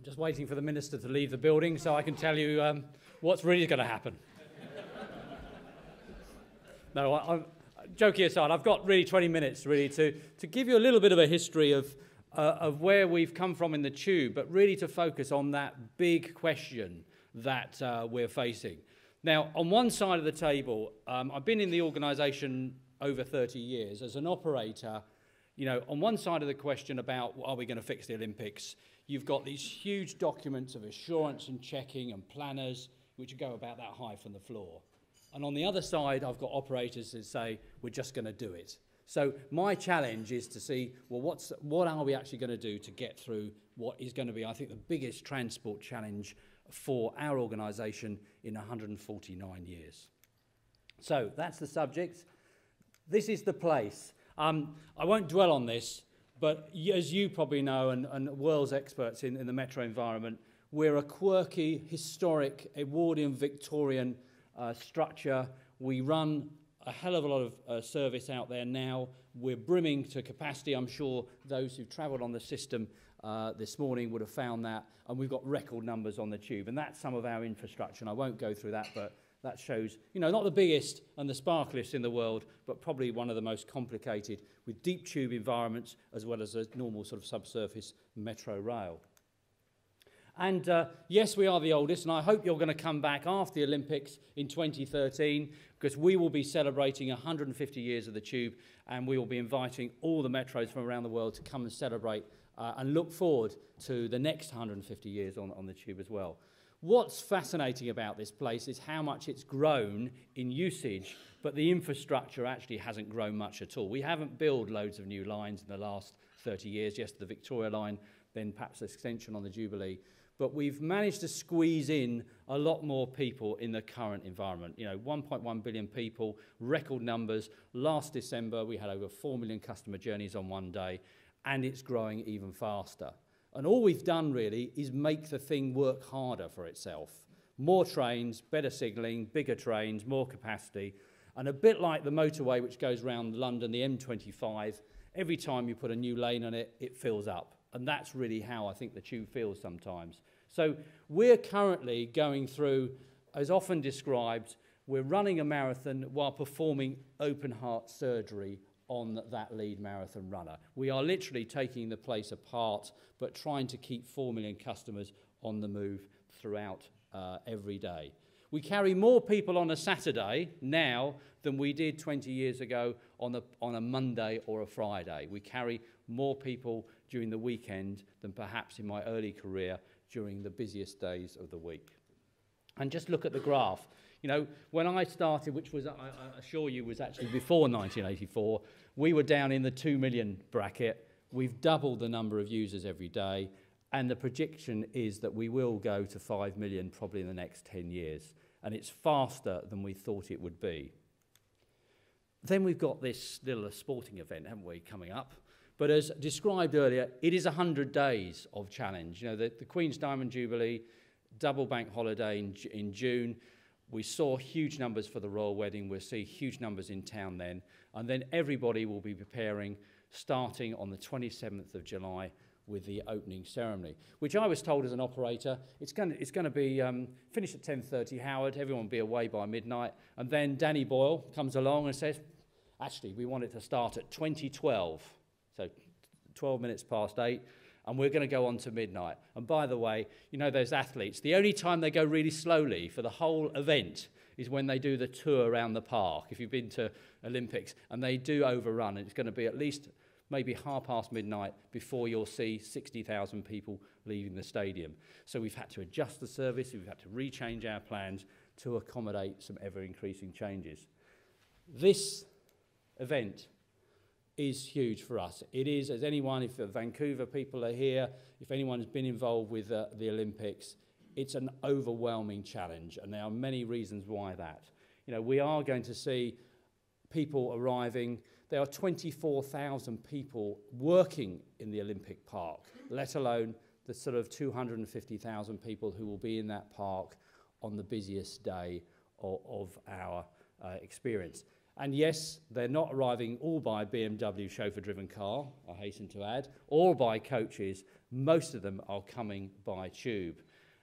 Just waiting for the minister to leave the building so I can tell you what's really going to happen. No, joking aside, I've got really 20 minutes really to give you a little bit of a history of where we've come from in the tube, but really to focus on that big question that we're facing. Now, on one side of the table, I've been in the organisation over 30 years as an operator. You know, on one side of the question about are we going to fix the Olympics, you've got these huge documents of assurance and checking and planners which go about that high from the floor. And on the other side, I've got operators that say, we're just going to do it. So my challenge is to see, well, what are we actually going to do to get through what is going to be, I think, the biggest transport challenge for our organisation in 149 years. So that's the subject. This is the place. I won't dwell on this, but as you probably know, and world's experts in the metro environment, we're a quirky, historic, Edwardian, Victorian structure. We run a hell of a lot of service out there now. We're brimming to capacity. I'm sure those who've travelled on the system this morning would have found that. And we've got record numbers on the tube. And that's some of our infrastructure. And I won't go through that, but that shows, you know, not the biggest and the sparkliest in the world, but probably one of the most complicated with deep tube environments as well as a normal sort of subsurface metro rail. And yes, we are the oldest, and I hope you're going to come back after the Olympics in 2013 because we will be celebrating 150 years of the tube, and we will be inviting all the metros from around the world to come and celebrate and look forward to the next 150 years on the tube as well. What's fascinating about this place is how much it's grown in usage, but the infrastructure actually hasn't grown much at all. We haven't built loads of new lines in the last 30 years. Yes, the Victoria line, then perhaps extension on the Jubilee. But we've managed to squeeze in a lot more people in the current environment. You know, 1.1 billion people, record numbers. Last December, we had over 4 million customer journeys on one day, and it's growing even faster. And all we've done really is make the thing work harder for itself. More trains, better signalling, bigger trains, more capacity. And a bit like the motorway which goes around London, the M25, every time you put a new lane on it, it fills up. And that's really how I think the tube feels sometimes. So we're currently going through, as often described, we're running a marathon while performing open heart surgery on that lead marathon runner. We are literally taking the place apart, but trying to keep 4 million customers on the move throughout every day. We carry more people on a Saturday now than we did 20 years ago on a Monday or a Friday. We carry more people during the weekend than perhaps in my early career during the busiest days of the week. And just look at the graph. You know, when I started, which was, I assure you, was actually before 1984, we were down in the 2 million bracket. We've doubled the number of users every day, and the prediction is that we will go to 5 million probably in the next 10 years, and it's faster than we thought it would be. Then we've got this little sporting event, haven't we, coming up? But as described earlier, it is 100 days of challenge. You know, the Queen's Diamond Jubilee, double bank holiday in June. We saw huge numbers for the royal wedding. We'll see huge numbers in town then. And then everybody will be preparing, starting on the 27th of July with the opening ceremony, which I was told as an operator, it's going to be finished at 10:30, Howard. Everyone will be away by midnight. And then Danny Boyle comes along and says, actually, we want it to start at 2012. So 12 minutes past 8. And we're going to go on to midnight. And by the way, you know those athletes, the only time they go really slowly for the whole event is when they do the tour around the park, if you've been to Olympics, and they do overrun. And it's going to be at least maybe 1:30 midnight before you'll see 60,000 people leaving the stadium. So we've had to adjust the service, we've had to rechange our plans to accommodate some ever-increasing changes. This event is huge for us. It is, as anyone, if the Vancouver people are here, if anyone's been involved with the Olympics, it's an overwhelming challenge, and there are many reasons why that. You know, we are going to see people arriving. There are 24,000 people working in the Olympic Park, let alone the sort of 250,000 people who will be in that park on the busiest day of our experience. And yes, they're not arriving all by BMW chauffeur-driven car, I hasten to add, or by coaches. Most of them are coming by tube.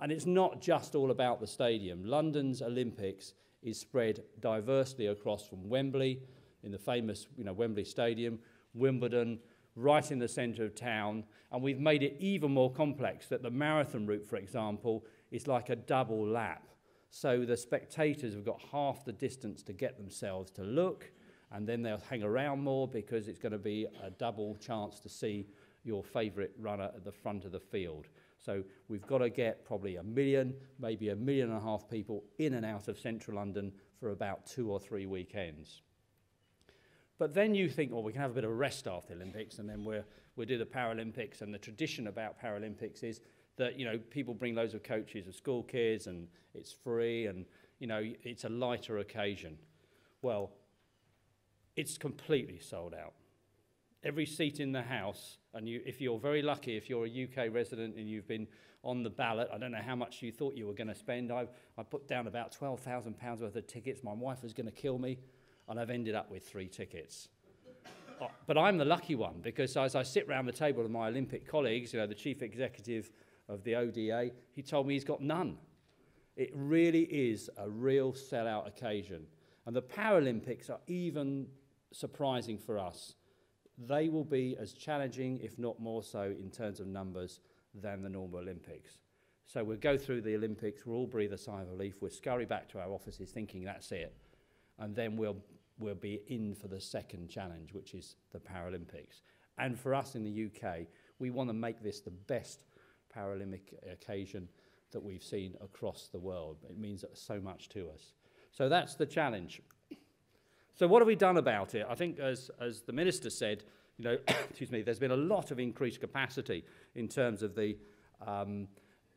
And it's not just all about the stadium. London's Olympics is spread diversely across from Wembley, in the famous Wembley Stadium, Wimbledon, right in the centre of town. And we've made it even more complex that the marathon route, for example, is like a double lap. So the spectators have got half the distance to get themselves to look, and then they'll hang around more because it's going to be a double chance to see your favourite runner at the front of the field. So we've got to get probably 1 million, maybe 1.5 million people in and out of central London for about 2 or 3 weekends. But then you think, well, we can have a bit of a rest after the Olympics, and then we'll do the Paralympics. And the tradition about Paralympics is that, people bring loads of coaches of school kids, and it's free, and, it's a lighter occasion. Well, it's completely sold out. Every seat in the house, and if you're very lucky, if you're a UK resident and you've been on the ballot, I don't know how much you thought you were going to spend. I put down about £12,000 worth of tickets. My wife was going to kill me, and I've ended up with 3 tickets. But I'm the lucky one, because as I sit round the table with my Olympic colleagues, the chief executive of the ODA, he told me he's got none. It really is a real sellout occasion. And the Paralympics are even surprising for us. They will be as challenging, if not more so, in terms of numbers than the normal Olympics. So we'll go through the Olympics, we'll all breathe a sigh of relief, we'll scurry back to our offices thinking that's it. And then we'll be in for the second challenge, which is the Paralympics. And for us in the UK, we want to make this the best Paralympic occasion that we've seen across the world. It means so much to us. So that's the challenge. So what have we done about it? I think, as the Minister said, excuse me, there's been a lot of increased capacity in terms of the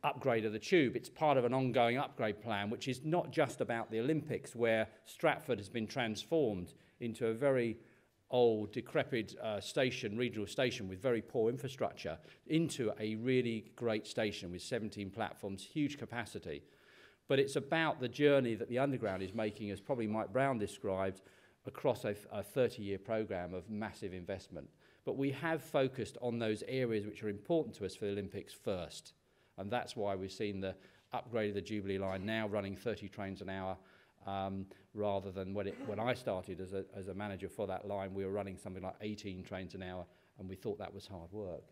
upgrade of the tube. It's part of an ongoing upgrade plan, which is not just about the Olympics, where Stratford has been transformed into a very old, decrepit regional station with very poor infrastructure, into a really great station with 17 platforms, huge capacity. But it's about the journey that the Underground is making, as probably Mike Brown described, across a 30-year programme of massive investment. But we have focused on those areas which are important to us for the Olympics first. And that's why we've seen the upgrade of the Jubilee line now running 30 trains an hour, rather than when I started as a manager for that line, we were running something like 18 trains an hour, and we thought that was hard work.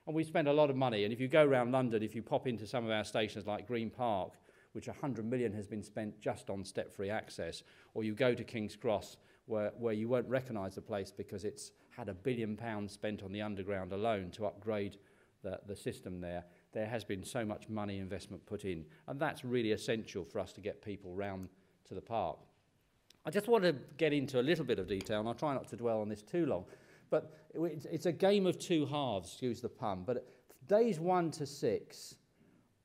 And we spent a lot of money, and if you go around London, if you pop into some of our stations like Green Park, which 100 million has been spent just on step-free access, or you go to King's Cross, where you won't recognise the place because it's had £1 billion spent on the Underground alone to upgrade the system there. There has been so much money investment put in, and that's really essential for us to get people round to the park. I just want to get into a little bit of detail, and I'll try not to dwell on this too long, but it's a game of two halves, excuse the pun, but days 1 to 6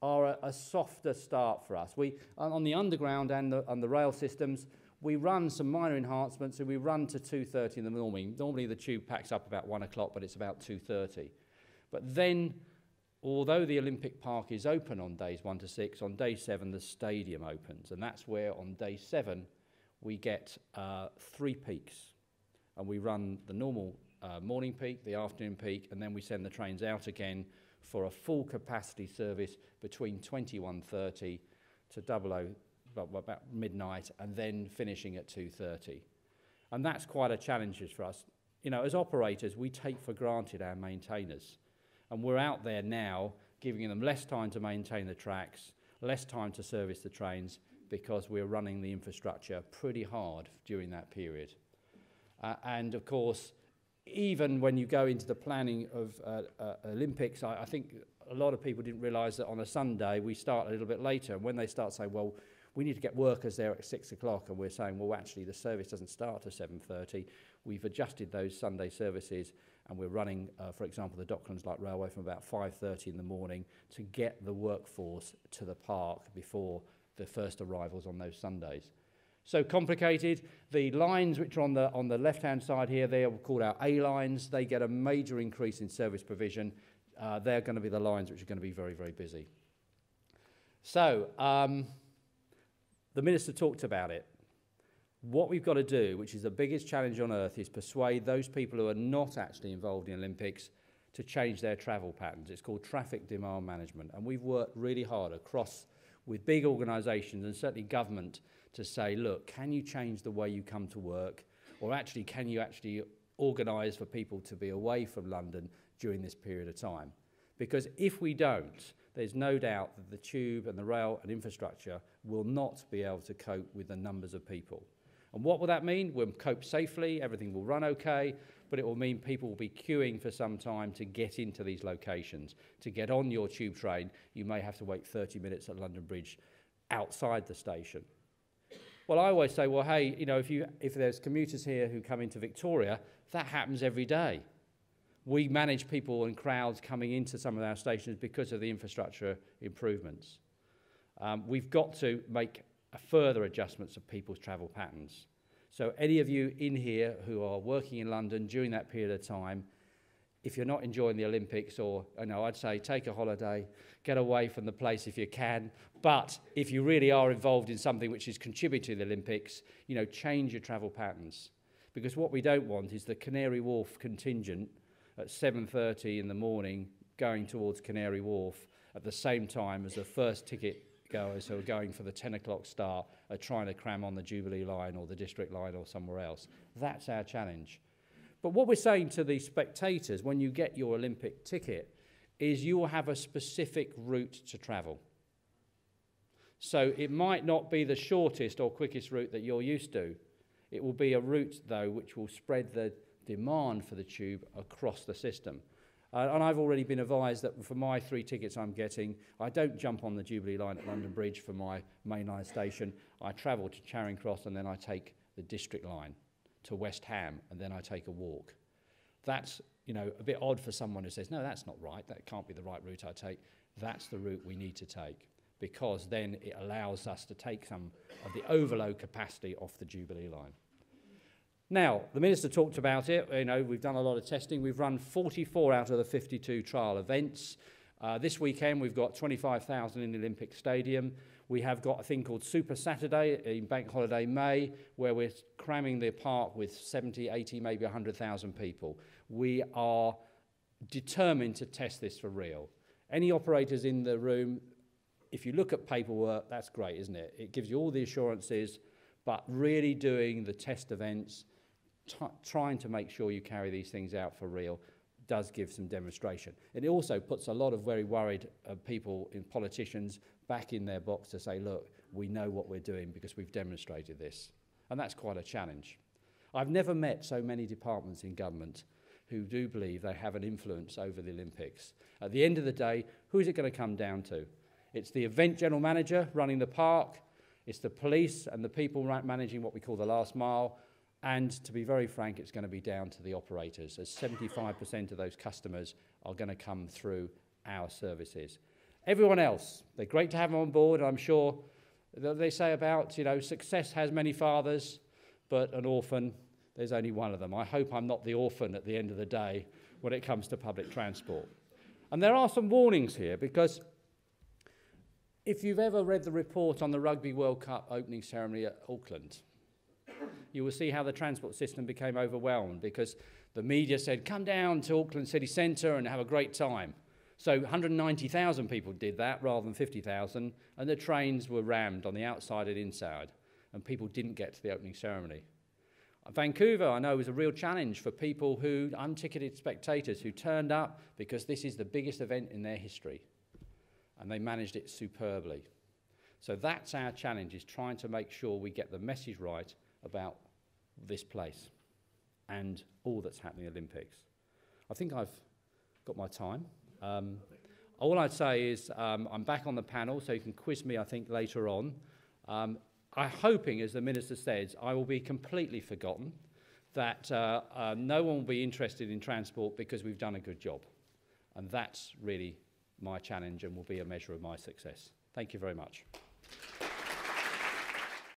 are a softer start for us. On the Underground and the rail systems, we run some minor enhancements, and we run to 2:30 in the morning. Normally the tube packs up about 1 o'clock, but it's about 2:30. But then, although the Olympic Park is open on days 1 to 6, on day 7 the stadium opens, and that's where on day 7 we get 3 peaks, and we run the normal morning peak, the afternoon peak, and then we send the trains out again for a full capacity service between 21:30 to about midnight, and then finishing at 2:30. And that's quite a challenge for us. As operators, we take for granted our maintainers. And we're out there now giving them less time to maintain the tracks, less time to service the trains, because we're running the infrastructure pretty hard during that period. And of course, even when you go into the planning of Olympics, I think a lot of people didn't realise that on a Sunday we start a little bit later. And when they start saying, well, we need to get workers there at 6 o'clock, and we're saying, well, actually the service doesn't start at 7:30. We've adjusted those Sunday services, and we're running, for example, the Docklands Light Railway from about 5:30 in the morning to get the workforce to the park before the first arrivals on those Sundays. So complicated. The lines which are on the left-hand side here, they are called our A lines. They get a major increase in service provision. They're going to be the lines which are going to be very, very busy. So the Minister talked about it. What we've got to do, which is the biggest challenge on earth, is persuade those people who are not actually involved in Olympics to change their travel patterns. It's called traffic demand management. And we've worked really hard across with big organisations and certainly government to say, look, can you change the way you come to work? Or actually, can you actually organise for people to be away from London during this period of time? Because if we don't, there's no doubt that the tube and the rail and infrastructure will not be able to cope with the numbers of people. And what will that mean? We'll cope safely, everything will run okay, but it will mean people will be queuing for some time to get into these locations. To get on your tube train, you may have to wait 30 minutes at London Bridge outside the station. Well, I always say, well, hey, you know, if there's commuters here who come into Victoria, that happens every day. We manage people and crowds coming into some of our stations because of the infrastructure improvements. We've got to make further adjustments of people's travel patterns. So any of you in here who are working in London during that period of time, if you're not enjoying the Olympics, or I'd say take a holiday, get away from the place if you can. But if you really are involved in something which is contributing to the Olympics, change your travel patterns. Because what we don't want is the Canary Wharf contingent at 7:30 in the morning going towards Canary Wharf at the same time as the first ticket goers who are going for the 10 o'clock start are trying to cram on the Jubilee line or the District line or somewhere else. That's our challenge. But what we're saying to the spectators when you get your Olympic ticket is you will have a specific route to travel. So it might not be the shortest or quickest route that you're used to. It will be a route, though, which will spread the demand for the tube across the system. And I've already been advised that for my 3 tickets I'm getting, I don't jump on the Jubilee line at London Bridge for my mainline station. I travel to Charing Cross and then I take the District line to West Ham and then I take a walk. That's, a bit odd for someone who says, no, that's not right. That can't be the right route I take. That's the route we need to take, because then it allows us to take some of the overload capacity off the Jubilee line. Now, the Minister talked about it. We've done a lot of testing. We've run 44 out of the 52 trial events. This weekend, we've got 25,000 in the Olympic Stadium. We have got a thing called Super Saturday in Bank Holiday May, where we're cramming the park with 70, 80, maybe 100,000 people. We are determined to test this for real. Any operators in the room, if you look at paperwork, that's great, isn't it? It gives you all the assurances, but really doing the test events, trying to make sure you carry these things out for real, does give some demonstration. And it also puts a lot of very worried people in politicians back in their box to say, look, we know what we're doing because we've demonstrated this. And that's quite a challenge. I've never met so many departments in government who do believe they have an influence over the Olympics. At the end of the day, who's it going to come down to? It's the event general manager running the park, it's the police and the people managing what we call the last mile, and to be very frank, it's going to be down to the operators, as 75% of those customers are going to come through our services. Everyone else, they're great to have them on board. I'm sure they say about, success has many fathers, but an orphan, there's only one of them. I hope I'm not the orphan at the end of the day when it comes to public transport. And there are some warnings here, because if you've ever read the report on the Rugby World Cup opening ceremony at Auckland, you will see how the transport system became overwhelmed because the media said, come down to Auckland City Centre and have a great time. So 190,000 people did that rather than 50,000, and the trains were rammed on the outside and inside, and people didn't get to the opening ceremony. Vancouver, I know, was a real challenge for people who, unticketed spectators, who turned up because this is the biggest event in their history, and they managed it superbly. So that's our challenge, is trying to make sure we get the message right about this place and all that's happening at the Olympics. I think I've got my time. All I'd say is I'm back on the panel, so you can quiz me, I think, later on. I'm hoping, as the Minister says, I will be completely forgotten, that no one will be interested in transport because we've done a good job. And that's really my challenge and will be a measure of my success. Thank you very much.